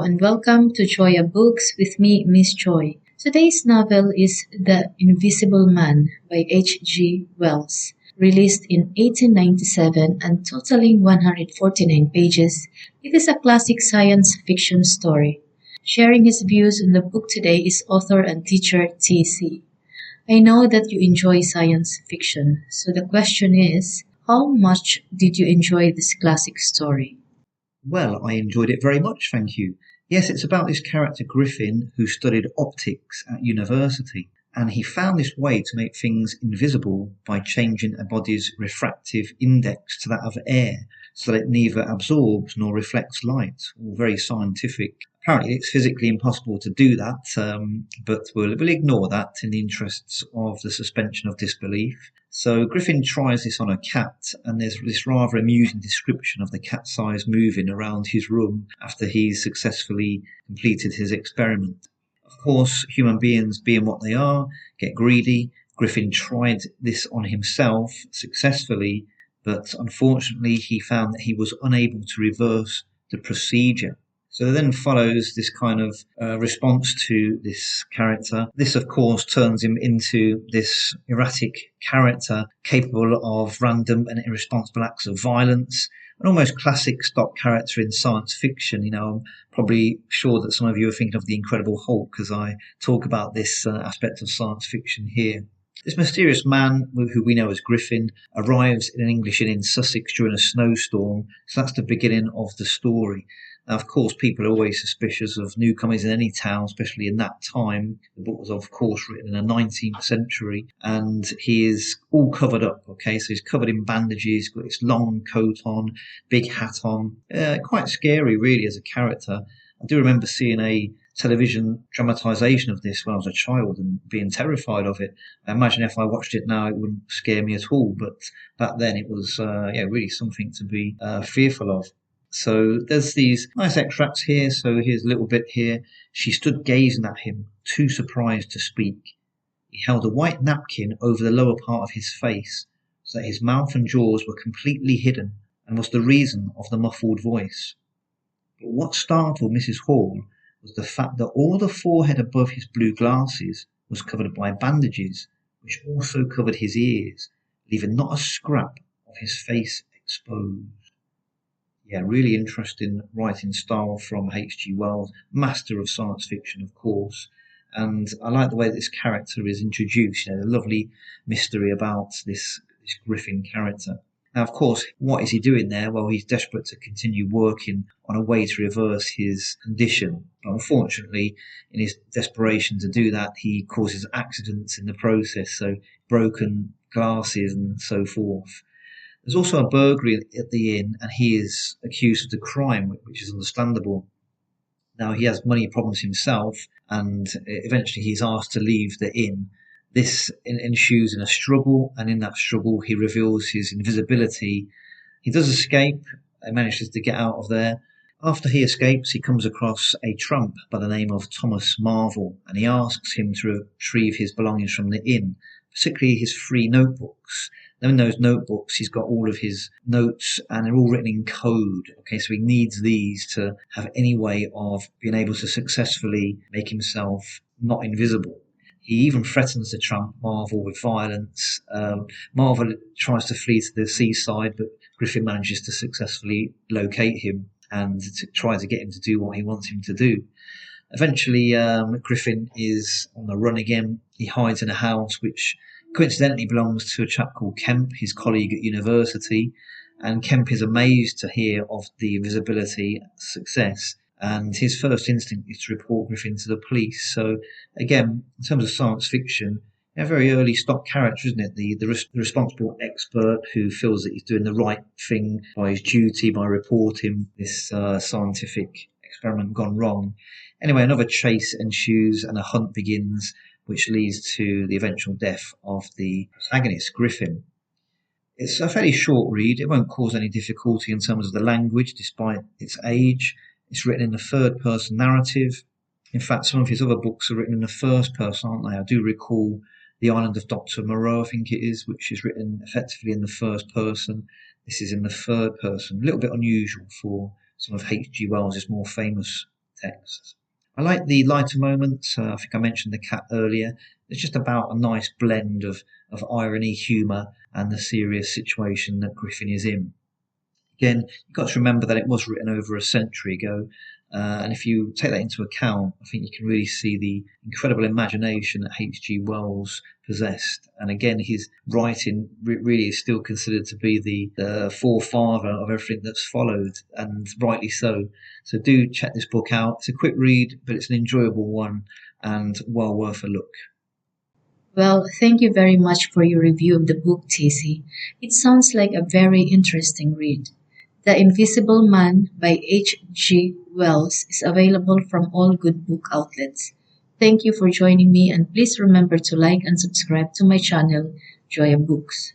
and welcome to Joya Books with me, Miss Joy. Today's novel is The Invisible Man by H.G. Wells. Released in 1897 and totaling 149 pages, it is a classic science fiction story. Sharing his views on the book today is author and teacher T.C. I know that you enjoy science fiction, so the question is, how much did you enjoy this classic story? Well, I enjoyed it very much, thank you. Yes, it's about this character Griffin who studied optics at university, and he found this way to make things invisible by changing a body's refractive index to that of air, so that it neither absorbs nor reflects light. All very scientific. Apparently, it's physically impossible to do that, but we'll ignore that in the interests of the suspension of disbelief. So Griffin tries this on a cat, and there's this rather amusing description of the cat's eyes moving around his room after he's successfully completed his experiment. Of course, human beings, being what they are, get greedy. Griffin tried this on himself successfully, but unfortunately he found that he was unable to reverse the procedure. So then follows this kind of response to this character. This, of course, turns him into this erratic character capable of random and irresponsible acts of violence. An almost classic stock character in science fiction. I'm probably sure that some of you are thinking of the Incredible Hulk as I talk about this aspect of science fiction here. This mysterious man, who we know as Griffin, arrives in an English inn in Sussex during a snowstorm, so that's the beginning of the story. Now, of course, people are always suspicious of newcomers in any town, especially in that time. The book was, of course, written in the 19th century, and he is all covered up, okay? So he's covered in bandages, got his long coat on, big hat on. Quite scary, really, as a character. I do remember seeing a television dramatisation of this when I was a child and being terrified of it. I imagine if I watched it now, it wouldn't scare me at all, but back then it was, really something to be fearful of. So there's these nice extracts here. So here's a little bit here. She stood gazing at him, too surprised to speak. He held a white napkin over the lower part of his face, so that his mouth and jaws were completely hidden, and was the reason of the muffled voice. But what startled Mrs. Hall was the fact that all the forehead above his blue glasses was covered by bandages, which also covered his ears, leaving not a scrap of his face exposed. Yeah, really interesting writing style from H.G. Wells, master of science fiction, of course. And I like the way that this character is introduced, the lovely mystery about this Griffin character. Now, of course, what is he doing there? Well, he's desperate to continue working on a way to reverse his condition. But unfortunately, in his desperation to do that, he causes accidents in the process, so broken glasses and so forth. There's also a burglary at the inn, and he is accused of the crime, which is understandable. Now, he has money problems himself, and eventually he's asked to leave the inn. This ensues in a struggle, and in that struggle he reveals his invisibility. He does escape and manages to get out of there. After he escapes, he comes across a tramp by the name of Thomas Marvel, and he asks him to retrieve his belongings from the inn, particularly his 3 notebooks. Now, in those notebooks, he's got all of his notes, and they're all written in code. Okay, so he needs these to have any way of being able to successfully make himself not invisible. He even threatens the tramp Marvel with violence. Marvel tries to flee to the seaside, but Griffin manages to successfully locate him and to try to get him to do what he wants him to do. Eventually, Griffin is on the run again. He hides in a house which coincidentally belongs to a chap called Kemp, his colleague at university, and Kemp is amazed to hear of the invisibility success, and his first instinct is to report Griffin to the police. So again, in terms of science fiction, a very early stock character, isn't it? The responsible expert who feels that he's doing the right thing by his duty by reporting this scientific experiment gone wrong. Anyway, another chase ensues and a hunt begins, which leads to the eventual death of the protagonist, Griffin. It's a fairly short read. It won't cause any difficulty in terms of the language, despite its age. It's written in the third-person narrative. In fact, some of his other books are written in the first person, aren't they? I do recall The Island of Dr. Moreau, I think it is, which is written effectively in the first person. This is in the third person. A little bit unusual for some of H.G. Wells' more famous texts. I like the lighter moments. I think I mentioned the cat earlier. It's just about a nice blend of irony, humour, and the serious situation that Griffin is in. Again, you've got to remember that it was written over a century ago, and if you take that into account, I think you can really see the incredible imagination that H.G. Wells possessed. And again, his writing really is still considered to be the forefather of everything that's followed, and rightly so. So do check this book out. It's a quick read, but it's an enjoyable one and well worth a look. Well, thank you very much for your review of the book, TC. It sounds like a very interesting read. The Invisible Man by H.G. Wells is available from all good book outlets. Thank you for joining me, and please remember to like and subscribe to my channel, Joya Books.